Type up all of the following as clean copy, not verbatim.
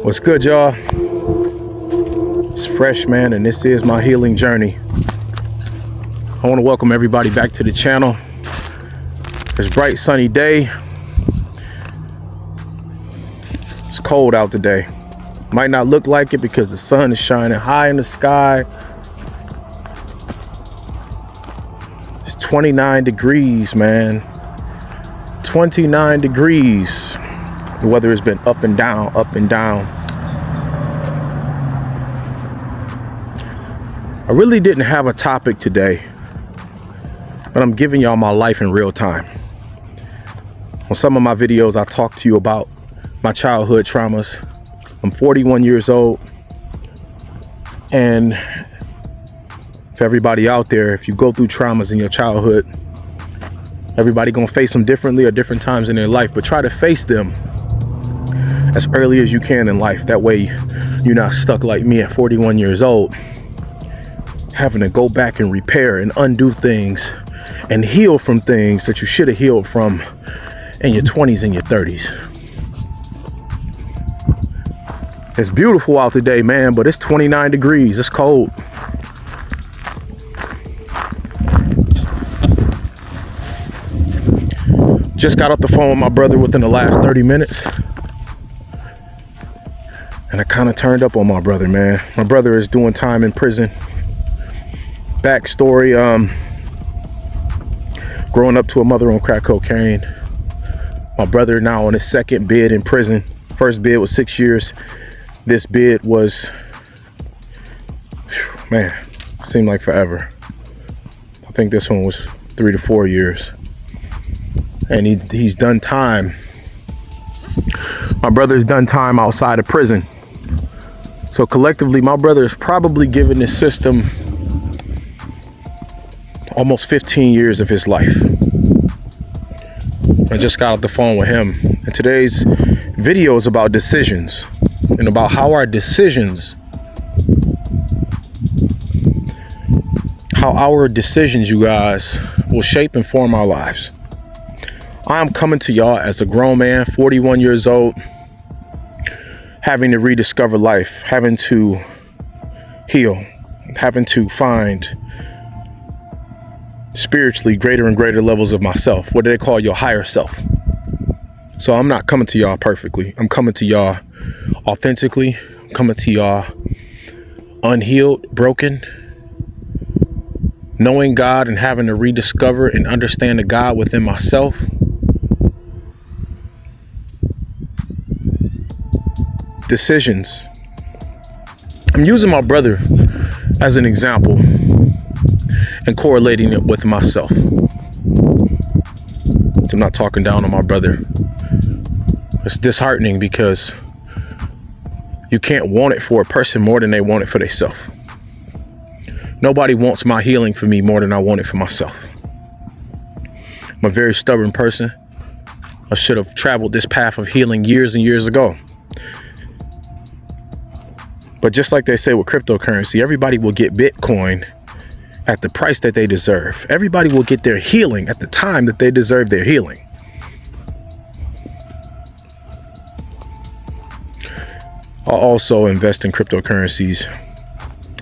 What's good, y'all? It's Fresh, man, and this is my healing journey. I want to welcome everybody back to the channel. It's a bright, sunny day. It's cold out today. Might not look like it because the sun is shining high in the sky. It's 29 degrees, man. 29 degrees. The weather has been up and down, up and down. I really didn't have a topic today, but I'm giving y'all my life in real time. On some of my videos, I talk to you about my childhood traumas. I'm 41 years old, and for everybody out there, if you go through traumas in your childhood, everybody gonna face them differently at different times in their life, but try to face them as early as you can in life. That way you're not stuck like me at 41 years old, having to go back and repair and undo things and heal from things that you should have healed from in your 20s and your 30s. It's beautiful out today, man, but it's 29 degrees. It's cold. Just got off the phone with my brother within the last 30 minutes. And I kind of turned up on my brother, man. My brother is doing time in prison. Backstory, growing up to a mother on crack cocaine. My brother now on his second bid in prison. First bid was 6 years. This bid was, man, seemed like forever. I think this one was 3 to 4 years. And he's done time. My brother's done time outside of prison. So collectively, my brother is probably given this system almost 15 years of his life. I just got off the phone with him. And today's video is about decisions and about how our decisions, you guys, will shape and form our lives. I'm coming to y'all as a grown man, 41 years old, having to rediscover life, having to heal, having to find spiritually greater and greater levels of myself. What do they call your higher self? So I'm not coming to y'all perfectly. I'm coming to y'all authentically. I'm coming to y'all unhealed, broken, knowing God and having to rediscover and understand the God within myself. Decisions. I'm using my brother as an example and correlating it with myself. I'm not talking down on my brother. It's disheartening because you can't want it for a person more than they want it for themselves. Nobody wants my healing for me more than I want it for myself. I'm a very stubborn person. I should have traveled this path of healing years and years ago. But just like they say with cryptocurrency, everybody will get Bitcoin at the price that they deserve. Everybody will get their healing at the time that they deserve their healing. I'll also invest in cryptocurrencies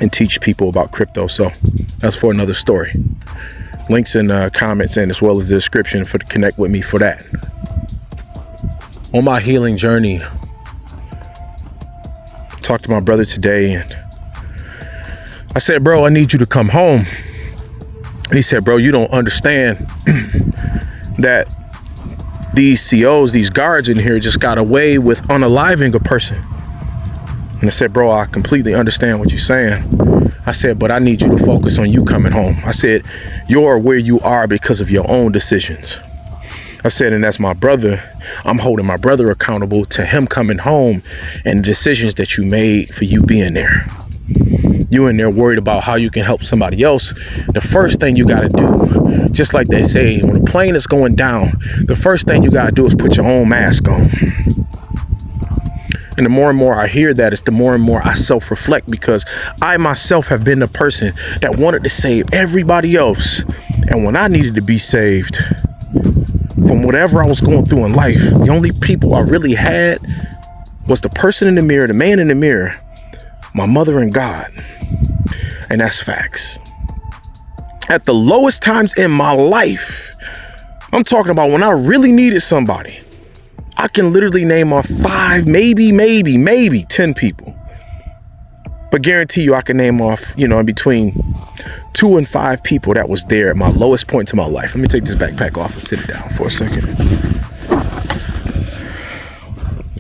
and teach people about crypto. So that's for another story. Links in the comments and as well as the description to connect with me for that. On my healing journey, talked to my brother today and I said, bro, I need you to come home. And he said, bro, you don't understand that these COs, these guards in here just got away with unaliving a person. And I said, bro, I completely understand what you're saying. I said, but I need you to focus on you coming home. I said, you're where you are because of your own decisions. I said, and that's my brother. I'm holding my brother accountable to him coming home and the decisions that you made for you being there. You in there worried about how you can help somebody else. The first thing you got to do, just like they say, when a plane is going down, the first thing you got to do is put your own mask on. And the more and more I hear that, it's the more and more I self-reflect, because I myself have been the person that wanted to save everybody else. And when I needed to be saved from whatever I was going through in life, the only people I really had was the person in the mirror, the man in the mirror, my mother and God. And that's facts. At the lowest times in my life, I'm talking about when I really needed somebody, I can literally name off 5, maybe 10 people. But guarantee you I can name off, in between 2 and 5 people that was there at my lowest point in my life. Let me take this backpack off and sit it down for a second.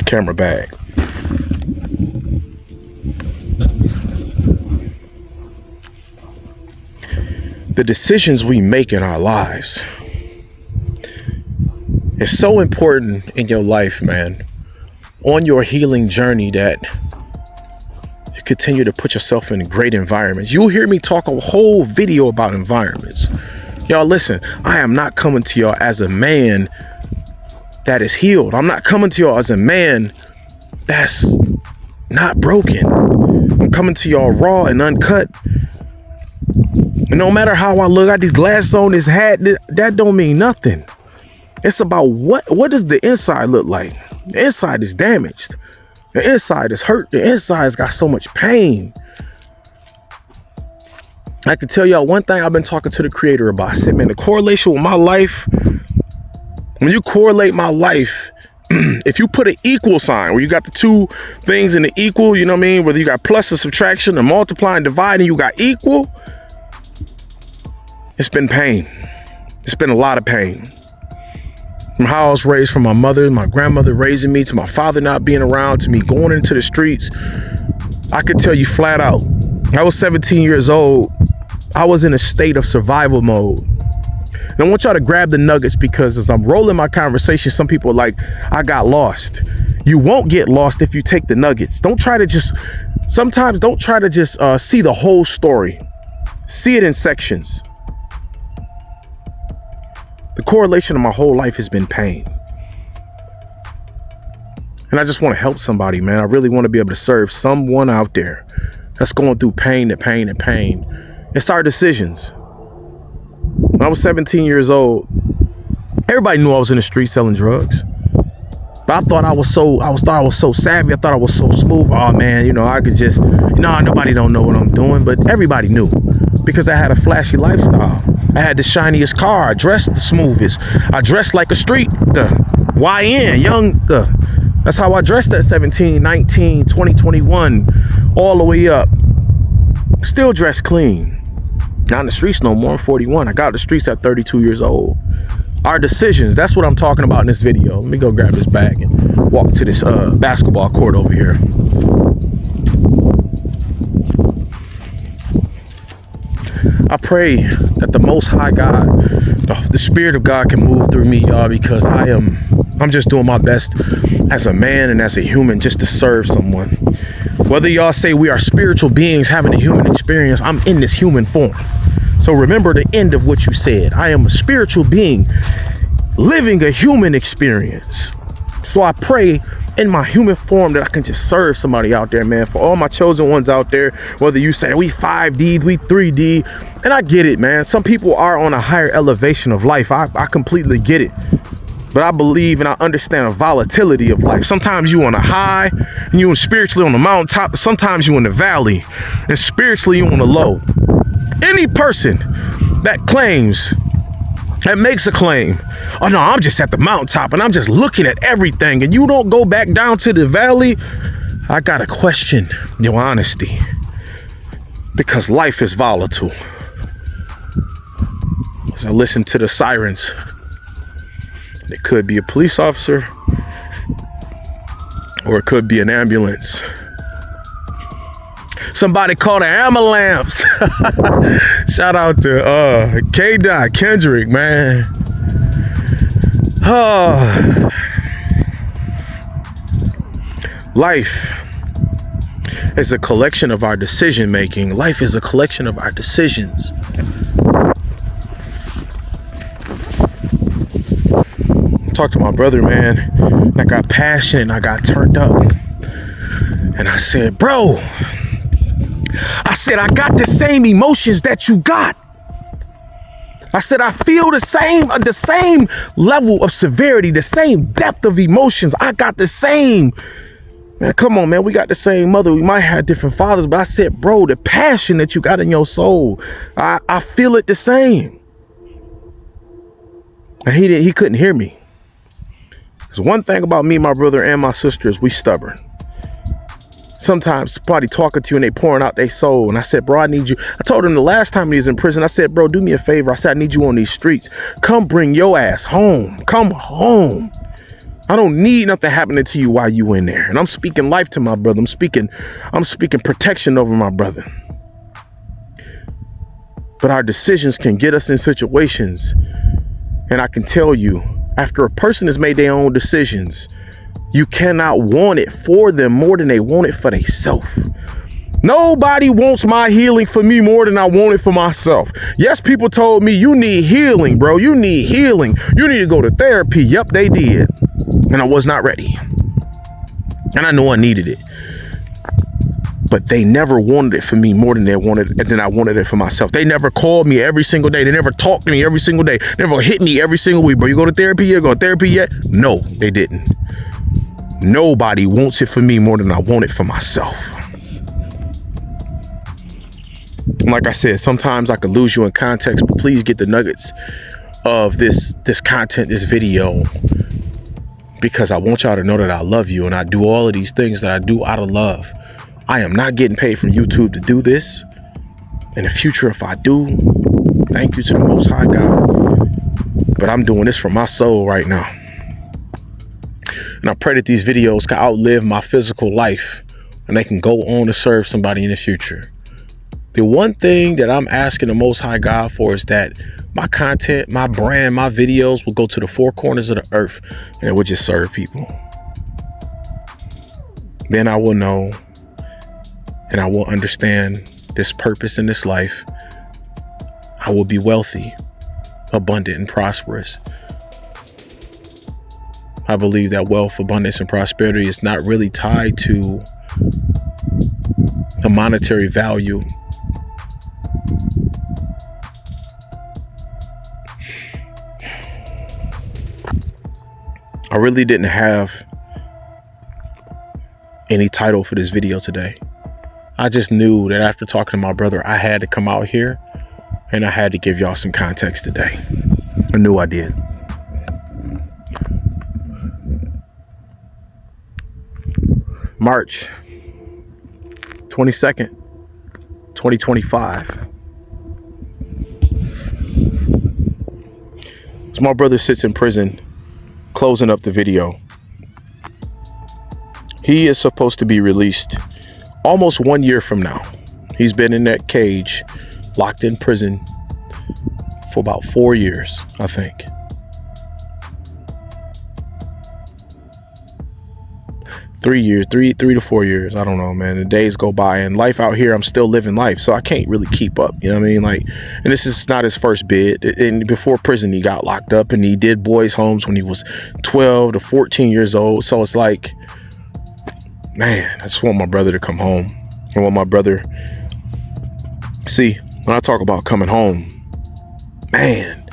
Camera bag. The decisions we make in our lives is so important in your life, man. On your healing journey, that you continue to put yourself in great environments. You'll hear me talk a whole video about environments. Y'all listen, I am not coming to y'all as a man that is healed. I'm not coming to y'all as a man that's not broken. I'm coming to y'all raw and uncut. And no matter how I look, I got these glasses on, this hat, that don't mean nothing. It's about what does the inside look like? The inside is damaged. The inside is hurt. The inside's got so much pain. I can tell y'all one thing I've been talking to the creator about. I said, man, the correlation with my life, when you correlate my life, if you put an equal sign where you got the two things in the equal, you know what I mean? Whether you got plus and subtraction or multiply and divide and you got equal, it's been pain. It's been a lot of pain. From how I was raised, from my mother, my grandmother raising me, to my father not being around, to me going into the streets. I could tell you flat out, I was 17 years old. I was in a state of survival mode. And I want y'all to grab the nuggets, because as I'm rolling my conversation, some people are like, I got lost. You won't get lost if you take the nuggets. Don't try to just see the whole story. See it in sections. The correlation of my whole life has been pain. And I just want to help somebody, man. I really want to be able to serve someone out there that's going through pain and pain and pain. It's our decisions. When I was 17 years old, everybody knew I was in the street selling drugs. But I thought I was so savvy. I thought I was so smooth. Oh man, I could just, nobody don't know what I'm doing. But everybody knew, because I had a flashy lifestyle. I had the shiniest car. I dressed the smoothest. I dressed like a street YN, young. That's how I dressed at 17, 19, 20, 21, all the way up. Still dressed clean. Not in the streets no more. I'm 41. I got out the streets at 32 years old. Our decisions, that's what I'm talking about in this video. Let me go grab this bag and walk to this basketball court over here. I pray that the Most High God, the Spirit of God, can move through me, y'all, because I'm just doing my best as a man and as a human just to serve someone. Whether y'all say we are spiritual beings having a human experience, I'm in this human form. So remember the end of what you said. I am a spiritual being living a human experience. So I pray in my human form that I can just serve somebody out there, man. For all my chosen ones out there, whether you say we 5D, we 3D, and I get it, man. Some people are on a higher elevation of life. I completely get it. But I believe and I understand the volatility of life. Sometimes you on a high and you spiritually on the mountaintop. Sometimes you in the valley and spiritually you on the low. Any person that makes a claim, oh no, I'm just at the mountaintop and I'm just looking at everything, and you don't go back down to the valley, I gotta question your honesty, because life is volatile. So listen to the sirens. It could be a police officer, or it could be an ambulance. Somebody called an ambulance. Shout out to K-Dot Kendrick, man. Life is a collection of our decision making. Life is a collection of our decisions. Talked to my brother, man. I got passionate and I got turned up. And I said, bro, I got the same emotions that you got. I said, I feel the same level of severity, the same depth of emotions. I got the same. Man, come on, man. We got the same mother. We might have different fathers, but I said, bro, the passion that you got in your soul, I feel it the same. And he couldn't hear me. There's one thing about me, my brother, and my sister is we stubborn. Sometimes somebody talking to you and they pouring out their soul. And I said, bro, I need you. I told him the last time he was in prison, I said, bro, do me a favor. I said, I need you on these streets. Come bring your ass home. Come home. I don't need nothing happening to you while you in there. And I'm speaking life to my brother. I'm speaking protection over my brother. But our decisions can get us in situations. And I can tell you, after a person has made their own decisions, you cannot want it for them more than they want it for themselves. Nobody wants my healing for me more than I want it for myself. Yes, people told me, you need healing, bro. You need healing. You need to go to therapy. Yep, they did. And I was not ready. And I knew I needed it. But they never wanted it for me more than I wanted it for myself. They never called me every single day. They never talked to me every single day. They never hit me every single week. Bro, you go to therapy yet? Go to therapy yet? No, they didn't. Nobody wants it for me more than I want it for myself. Like I said, sometimes I could lose you in context, but please get the nuggets of this content, this video, because I want y'all to know that I love you and I do all of these things that I do out of love. I am not getting paid from YouTube to do this. In the future, if I do, thank you to the Most High God. But I'm doing this for my soul right now. And I pray that these videos can outlive my physical life and they can go on to serve somebody in the future. The one thing that I'm asking the Most High God for is that my content, my brand, my videos will go to the four corners of the earth and it will just serve people. Then I will know and I will understand this purpose in this life. I will be wealthy, abundant, and prosperous. I believe that wealth, abundance, and prosperity is not really tied to the monetary value. I really didn't have any title for this video today. I just knew that after talking to my brother, I had to come out here and I had to give y'all some context today. I knew I did. March 22nd, 2025. So my brother sits in prison, closing up the video. He is supposed to be released almost 1 year from now. He's been in that cage, locked in prison for about 4 years, I think. 3 years, three to 4 years. I don't know, man. The days go by and life out here, I'm still living life. So I can't really keep up. You know what I mean? Like, and this is not his first bid. And before prison, he got locked up and he did boys' homes when he was 12 to 14 years old. So it's like, man, I just want my brother to come home. I want my brother. See, when I talk about coming home, man,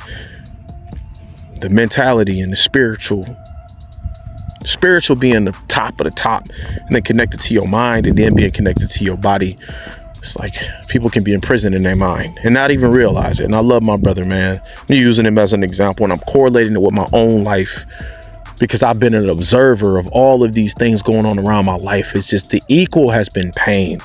the mentality and the spiritual being the top of the top, and then connected to your mind, and then being connected to your body. It's like people can be in prison in their mind and not even realize it. And I love my brother, man. I'm using him as an example, and I'm correlating it with my own life because I've been an observer of all of these things going on around my life. It's just the equal has been pain.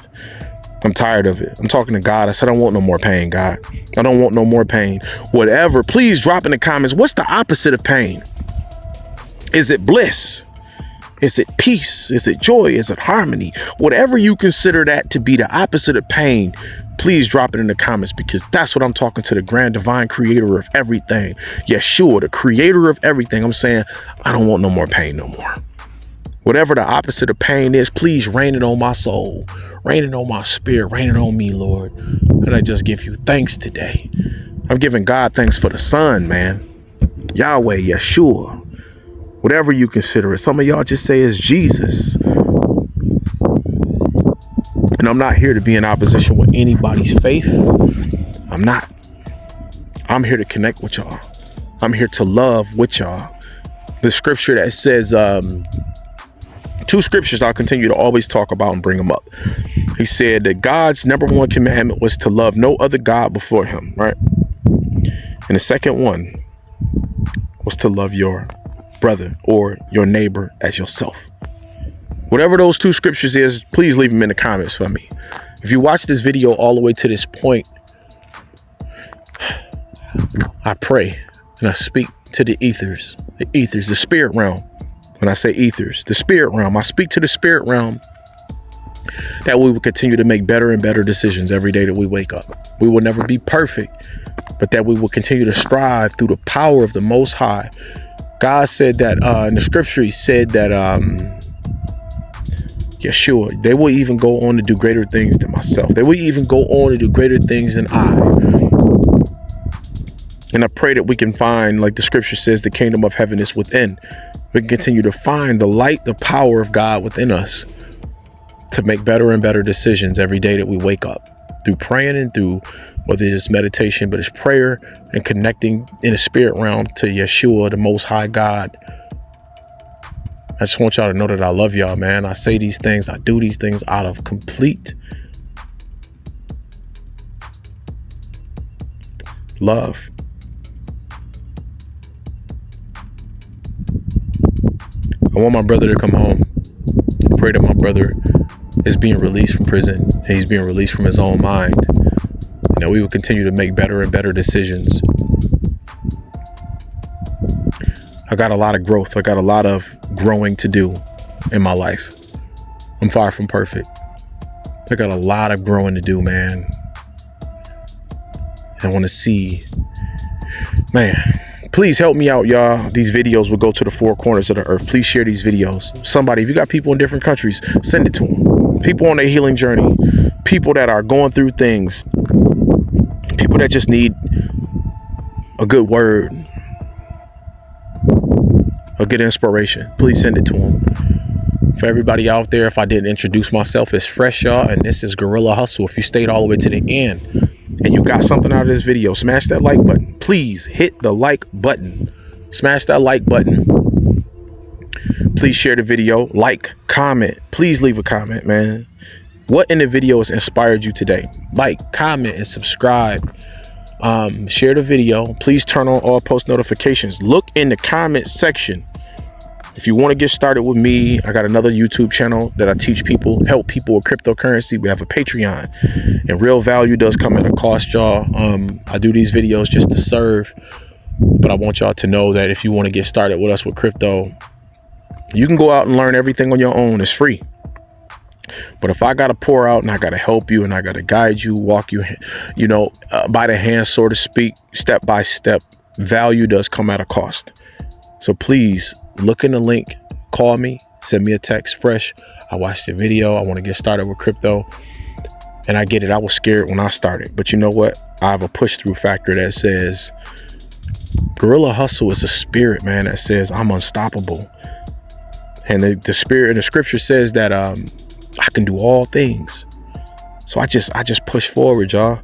I'm tired of it. I'm talking to God. I said, I don't want no more pain, God. I don't want no more pain. Whatever, please drop in the comments. What's the opposite of pain? Is it bliss? Is it peace? Is it joy? Is it harmony? Whatever you consider that to be the opposite of pain, please drop it in the comments, because that's what I'm talking to the grand divine creator of everything. Yeshua, the creator of everything. I'm saying, I don't want no more pain no more. Whatever the opposite of pain is, please rain it on my soul, rain it on my spirit, rain it on me, Lord. And I just give you thanks today. I'm giving God thanks for the Son, man. Yahweh, Yeshua. Whatever you consider it. Some of y'all just say it's Jesus. And I'm not here to be in opposition with anybody's faith. I'm not. I'm here to connect with y'all. I'm here to love with y'all. The scripture that says, 2 two scriptures I'll continue to always talk about and bring them up. He said that God's #1 commandment was to love no other God before him, right? And the second one was to love your brother or your neighbor as yourself. Whatever those two scriptures is, please leave them in the comments for me. If you watch this video all the way to this point, I pray and I speak to the ethers, the spirit realm. When I say ethers, the spirit realm, I speak to the spirit realm that we will continue to make better and better decisions every day that we wake up. We will never be perfect, but that we will continue to strive through the power of the Most High. God said that in the scripture, he said that Yeshua, they will even go on to do greater things than myself. They will even go on to do greater things than I. And I pray that we can find, like the scripture says, the kingdom of heaven is within. We can continue to find the light, the power of God within us to make better and better decisions every day that we wake up, through praying and through whether it's meditation, but it's prayer and connecting in the spirit realm to Yeshua, the Most High God. I just want y'all to know that I love y'all, man. I say these things, I do these things out of complete love. I want my brother to come home. I pray that my brother is being released from prison and he's being released from his own mind. And that we will continue to make better and better decisions. I got a lot of growth. I got a lot of growing to do in my life. I'm far from perfect. I got a lot of growing to do, man. I want to see, man, please help me out, y'all. These videos will go to the four corners of the earth. Please share these videos. Somebody, if you got people in different countries, send it to them. People on their healing journey, people that are going through things, people that just need a good word, a good inspiration. Please send it to them. For everybody out there, if I didn't introduce myself, it's Fresh, y'all, and this is Guerrilla Hustle. If you stayed all the way to the end and you got something out of this video, smash that like button. Please hit the like button. Smash that like button. Please share the video, like, comment. Please leave a comment, man. What in the video has inspired you today? Like, comment, and subscribe. Share the video. Please turn on all post notifications. Look in the comment section. If you want to get started with me, I got another YouTube channel that I teach people, help people with cryptocurrency. We have a Patreon, and real value does come at a cost, y'all. I do these videos just to serve, but I want y'all to know that if you want to get started with us with crypto, you can go out and learn everything on your own. It's free. But if I got to pour out and I got to help you and I got to guide you, walk you, by the hand, so to speak, step by step, value does come at a cost. So please look in the link, call me, send me a text. Fresh, I watched the video. I want to get started with crypto. And I get it. I was scared when I started. But you know what? I have a push through factor that says Guerrilla Hustle is a spirit, man, that says I'm unstoppable. And the spirit in the scripture says that I can do all things. So I just push forward, y'all.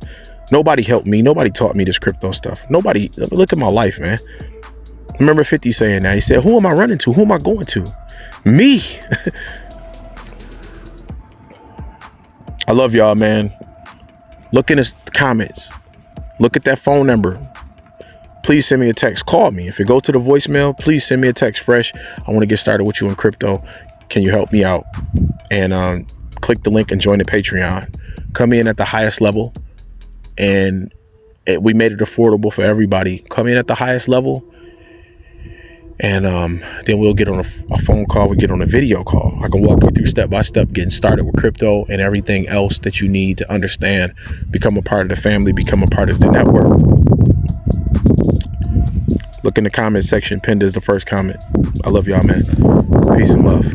Nobody helped me. Nobody taught me this crypto stuff. Nobody. Look at my life, man. I remember 50 saying that. He said, who am I running to? Who am I going to? Me. I love y'all, man. Look in the comments. Look at that phone number. Please send me a text. Call me. If it goes to the voicemail, please send me a text. Fresh, I want to get started with you in crypto. Can you help me out? And click the link and join the Patreon. Come in at the highest level. And we made it affordable for everybody. Come in at the highest level. And then we'll get on a phone call. We get on a video call. I can walk you through step by step getting started with crypto and everything else that you need to understand. Become a part of the family. Become a part of the network. Look in the comment section. Pinned is the first comment. I love y'all, man. Peace and love.